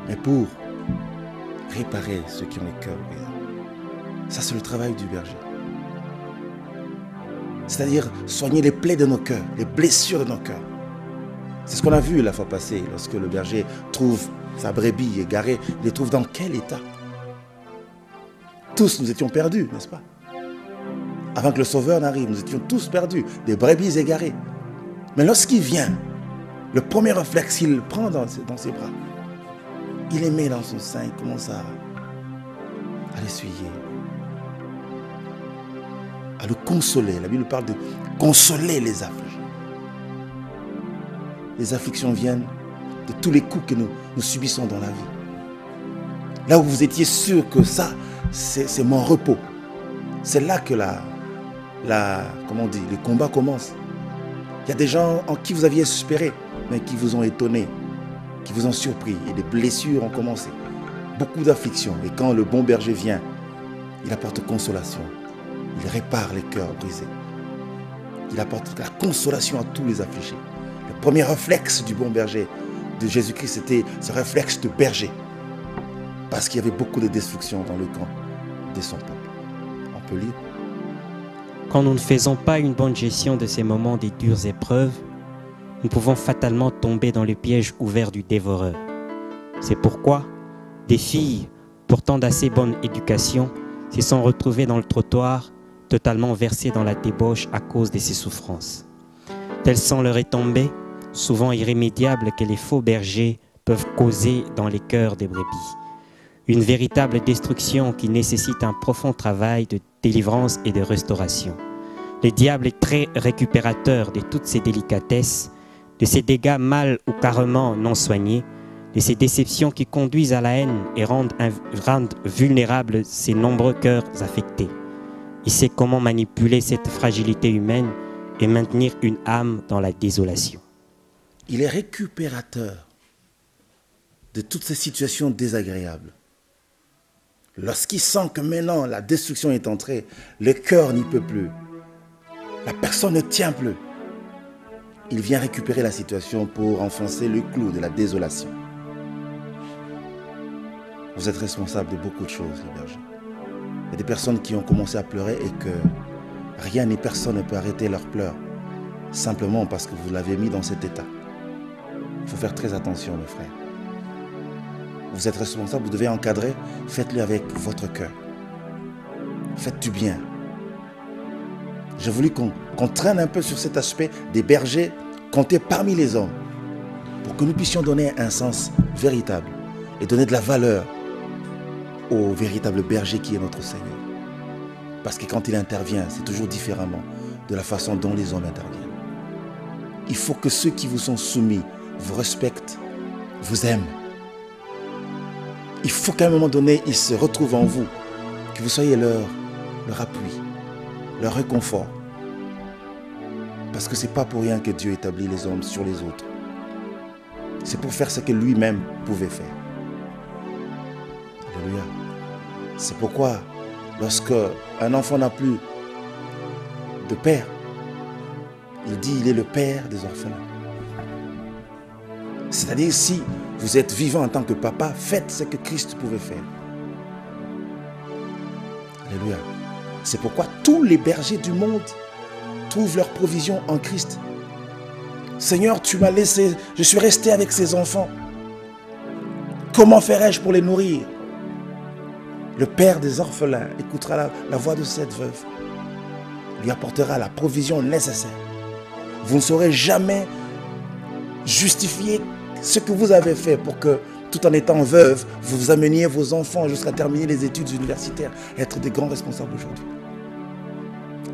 A: Mais pour réparer ceux qui ont les cœurs brisés. Ça, c'est le travail du berger. C'est-à-dire soigner les plaies de nos cœurs, les blessures de nos cœurs. C'est ce qu'on a vu la fois passée, lorsque le berger trouve sa brebis égarée. Il les trouve dans quel état? Tous nous étions perdus, n'est-ce pas? Avant que le Sauveur n'arrive, nous étions tous perdus, des brebis égarées. Mais lorsqu'il vient, le premier réflexe qu'il prend dans ses bras, il les met dans son sein, il commence à l'essuyer, à le consoler. La Bible parle de consoler les affligés. Les afflictions viennent de tous les coups que nous subissons dans la vie. Là où vous étiez sûr que ça, c'est mon repos. C'est là que comment on dit, le combat commence. Il y a des gens en qui vous aviez espéré, mais qui vous ont étonné, qui vous ont surpris. Et des blessures ont commencé. Beaucoup d'afflictions. Et quand le bon berger vient, il apporte consolation. Il répare les cœurs brisés. Il apporte la consolation à tous les affligés. Le premier réflexe du bon berger de Jésus-Christ, c'était ce réflexe de berger. Parce qu'il y avait beaucoup de destruction dans le camp de son peuple. On peut lire.
D: Quand nous ne faisons pas une bonne gestion de ces moments de dures épreuves, nous pouvons fatalement tomber dans le piège ouvert du dévoreur. C'est pourquoi des filles, pourtant d'assez bonne éducation, se sont retrouvées dans le trottoir, totalement versées dans la débauche à cause de ces souffrances. Telles sont les retombées, souvent irrémédiables, que les faux bergers peuvent causer dans les cœurs des brebis. Une véritable destruction qui nécessite un profond travail de délivrance et de restauration. Le diable est très récupérateur de toutes ces délicatesses, de ces dégâts mal ou carrément non soignés, de ces déceptions qui conduisent à la haine et rendent vulnérables ces nombreux cœurs affectés. Il sait comment manipuler cette fragilité humaine et maintenir une âme dans la désolation.
A: Il est récupérateur de toutes ces situations désagréables. Lorsqu'il sent que maintenant la destruction est entrée, le cœur n'y peut plus, la personne ne tient plus, il vient récupérer la situation pour enfoncer le clou de la désolation. Vous êtes responsable de beaucoup de choses, les bergers. Il y a des personnes qui ont commencé à pleurer et que rien ni personne ne peut arrêter leurs pleurs, simplement parce que vous l'avez mis dans cet état. Il faut faire très attention, mes frères. Vous êtes responsable, vous devez encadrer, faites-le avec votre cœur. Faites du bien. J'ai voulu qu'on traîne un peu sur cet aspect des bergers comptés parmi les hommes, pour que nous puissions donner un sens véritable et donner de la valeur au véritable berger qui est notre Seigneur. Parce que quand il intervient, c'est toujours différemment de la façon dont les hommes interviennent. Il faut que ceux qui vous sont soumis vous respectent, vous aiment. Il faut qu'à un moment donné, ils se retrouvent en vous, que vous soyez leur appui, leur réconfort. Parce que ce n'est pas pour rien que Dieu établit les hommes sur les autres. C'est pour faire ce que lui-même pouvait faire. Alléluia. C'est pourquoi, lorsque un enfant n'a plus de père, il dit il est le père des orphelins. C'est-à-dire, si vous êtes vivant en tant que papa, faites ce que Christ pouvait faire. Alléluia. C'est pourquoi tous les bergers du monde trouvent leur provision en Christ. Seigneur, tu m'as laissé, je suis resté avec ces enfants. Comment ferais-je pour les nourrir? Le père des orphelins écoutera la voix de cette veuve, lui apportera la provision nécessaire. Vous ne saurez jamais justifier ce que vous avez fait pour que, tout en étant veuve, vous ameniez vos enfants jusqu'à terminer les études universitaires, être des grands responsables aujourd'hui.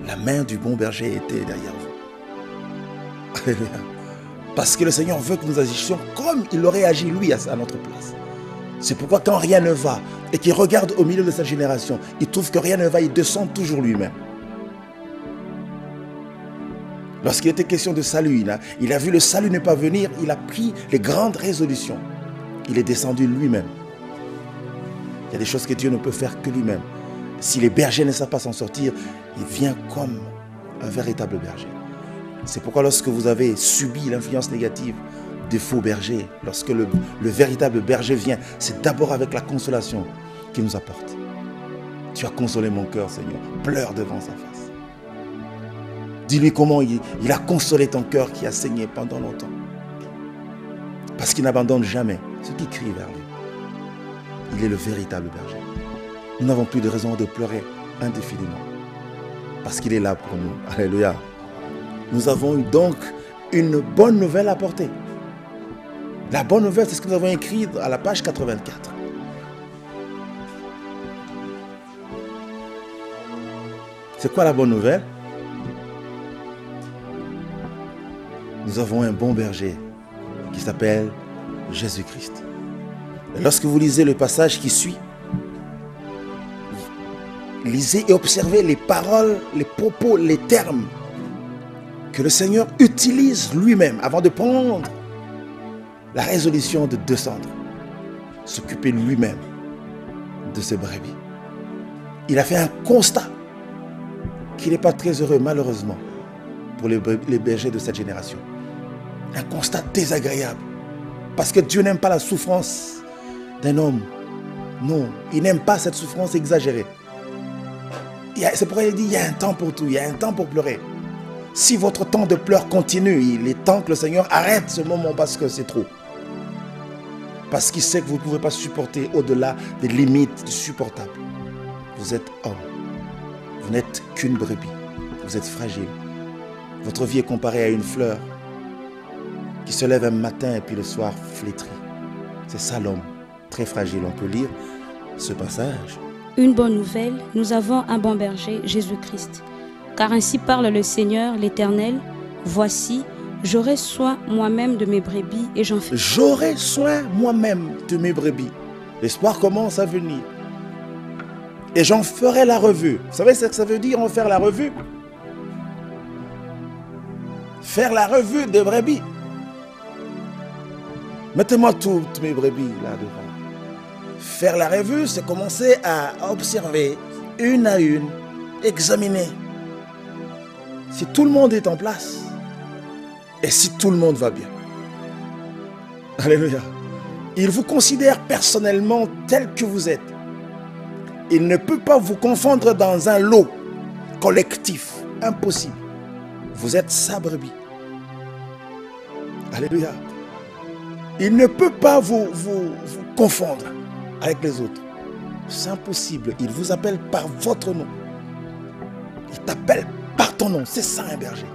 A: La main du bon berger était derrière vous. Alléluia. Parce que le Seigneur veut que nous agissions comme il aurait agi lui à notre place. C'est pourquoi quand rien ne va et qu'il regarde au milieu de sa génération, il trouve que rien ne va, il descend toujours lui-même. Lorsqu'il était question de salut, il a vu le salut ne pas venir, il a pris les grandes résolutions. Il est descendu lui-même. Il y a des choses que Dieu ne peut faire que lui-même. Si les bergers ne savent pas s'en sortir, il vient comme un véritable berger. C'est pourquoi lorsque vous avez subi l'influence négative des faux bergers, lorsque le véritable berger vient, c'est d'abord avec la consolation qu'il nous apporte. Tu as consolé mon cœur, Seigneur. Pleure devant sa face. Dis-lui comment il a consolé ton cœur qui a saigné pendant longtemps. Parce qu'il n'abandonne jamais ceux qui crient vers lui. Il est le véritable berger. Nous n'avons plus de raison de pleurer indéfiniment. Parce qu'il est là pour nous. Alléluia. Nous avons donc une bonne nouvelle à porter. La bonne nouvelle, c'est ce que nous avons écrit à la page 84. C'est quoi la bonne nouvelle? Nous avons un bon berger qui s'appelle Jésus-Christ. Et lorsque vous lisez le passage qui suit, lisez et observez les paroles, les propos, les termes que le Seigneur utilise lui-même avant de prendre la résolution de descendre, s'occuper lui-même de ses brebis. Il a fait un constat qu'il n'est pas très heureux, malheureusement, pour les bergers de cette génération. Un constat désagréable. Parce que Dieu n'aime pas la souffrance d'un homme. Non, il n'aime pas cette souffrance exagérée. C'est pourquoi il dit, il y a un temps pour tout, il y a un temps pour pleurer. Si votre temps de pleurs continue, il est temps que le Seigneur arrête ce moment parce que c'est trop. Parce qu'il sait que vous ne pouvez pas supporter au-delà des limites du supportable. Vous êtes homme. Vous n'êtes qu'une brebis. Vous êtes fragile. Votre vie est comparée à une fleur qui se lève un matin et puis le soir flétrit. C'est ça l'homme, très fragile. On peut lire ce passage.
C: Une bonne nouvelle, nous avons un bon berger, Jésus-Christ. Car ainsi parle le Seigneur, l'Éternel. Voici, j'aurai soin moi-même de mes brebis et j'en ferai.
A: J'aurai soin moi-même de mes brebis. L'espoir commence à venir. Et j'en ferai la revue. Vous savez ce que ça veut dire, en faire la revue? Faire la revue des brebis. Mettez-moi toutes mes brebis là devant. Faire la revue, c'est commencer à observer une à une, examiner si tout le monde est en place et si tout le monde va bien. Alléluia. Il vous considère personnellement tel que vous êtes. Il ne peut pas vous confondre dans un lot collectif. Impossible. Vous êtes sa brebis. Alléluia. Il ne peut pas vous confondre avec les autres. C'est impossible. Il vous appelle par votre nom. Il t'appelle par ton nom. C'est ça un berger.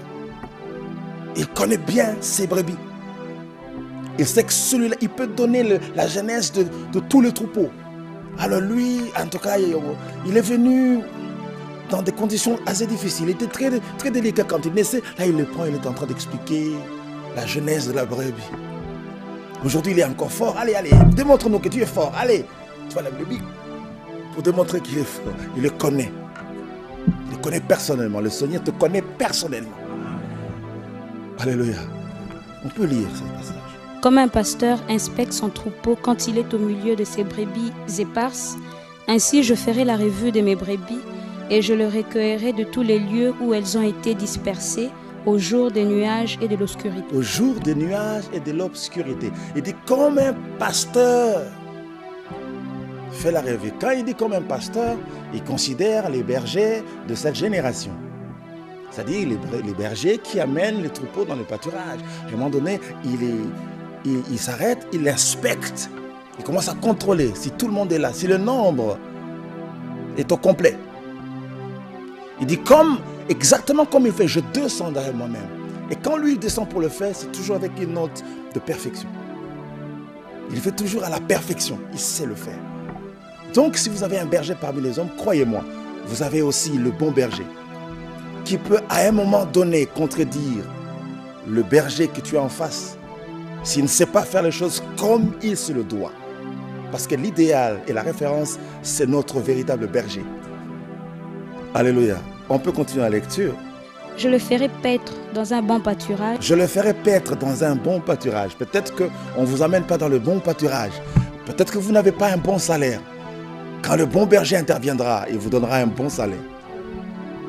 A: Il connaît bien ses brebis. Il sait que celui-là, il peut donner la genèse de tout le troupeau. Alors lui, en tout cas, il est venu dans des conditions assez difficiles. Il était très, très délicat quand il naissait. Là, il le prend, il est en train d'expliquer la genèse de la brebis. Aujourd'hui, il est encore fort. Allez, allez, démontre-nous que tu es fort. Allez, tu vois la brebis. Pour démontrer qu'il est fort, il le connaît. Il le connaît personnellement. Le Seigneur te connaît personnellement. Alléluia. On peut lire ce passage.
C: Comme un pasteur inspecte son troupeau quand il est au milieu de ses brebis éparses, ainsi je ferai la revue de mes brebis et je le recueillerai de tous les lieux où elles ont été dispersées au jour des nuages et de l'obscurité.
A: Au jour des nuages et de l'obscurité. Il dit comme un pasteur fait la revue. Quand il dit comme un pasteur, il considère les bergers de cette génération. C'est-à-dire les bergers qui amènent les troupeaux dans le pâturage. À un moment donné, il s'arrête, il inspecte. Il commence à contrôler si tout le monde est là, si le nombre est au complet. Il dit exactement comme il fait, je descendrai moi-même. Et quand lui il descend pour le faire, c'est toujours avec une note de perfection. Il fait toujours à la perfection, il sait le faire. Donc si vous avez un berger parmi les hommes, croyez-moi, vous avez aussi le bon berger qui peut à un moment donné contredire le berger que tu as en face s'il ne sait pas faire les choses comme il se le doit. Parce que l'idéal et la référence, c'est notre véritable berger. Alléluia. On peut continuer la lecture.
C: Je le ferai paître dans un bon pâturage.
A: Je le ferai paître dans un bon pâturage. Peut-être qu'on ne vous amène pas dans le bon pâturage. Peut-être que vous n'avez pas un bon salaire. Quand le bon berger interviendra, il vous donnera un bon salaire.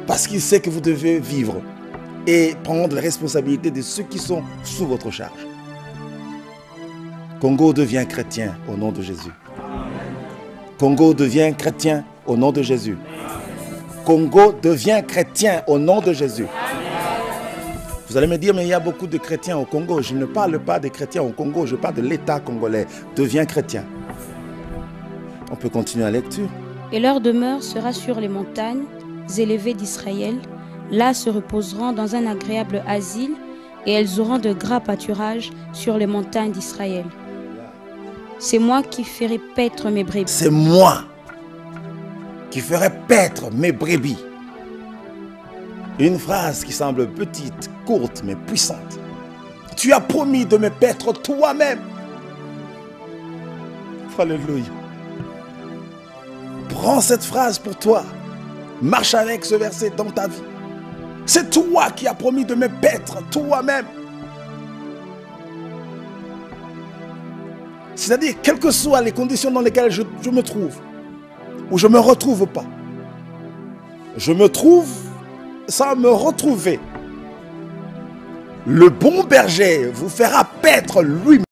A: Parce qu'il sait que vous devez vivre et prendre la responsabilité de ceux qui sont sous votre charge. Congo devient chrétien au nom de Jésus. Congo devient chrétien au nom de Jésus. Congo devient chrétien au nom de Jésus. Vous allez me dire, mais il y a beaucoup de chrétiens au Congo. Je ne parle pas des chrétiens au Congo, je parle de l'État congolais. Devient chrétien. On peut continuer la lecture.
C: Et leur demeure sera sur les montagnes élevées d'Israël. Là se reposeront dans un agréable asile et elles auront de gras pâturages sur les montagnes d'Israël. C'est moi qui ferai paître mes brebis.
A: C'est moi qui ferai paître mes brebis. Une phrase qui semble petite, courte, mais puissante. Tu as promis de me paître toi-même. Alléluia. Prends cette phrase pour toi. Marche avec ce verset dans ta vie. C'est toi qui as promis de me paître toi-même. C'est-à-dire, quelles que soient les conditions dans lesquelles je me trouve, ou je ne me retrouve pas, je me trouve sans me retrouver. Le bon berger vous fera paître lui-même.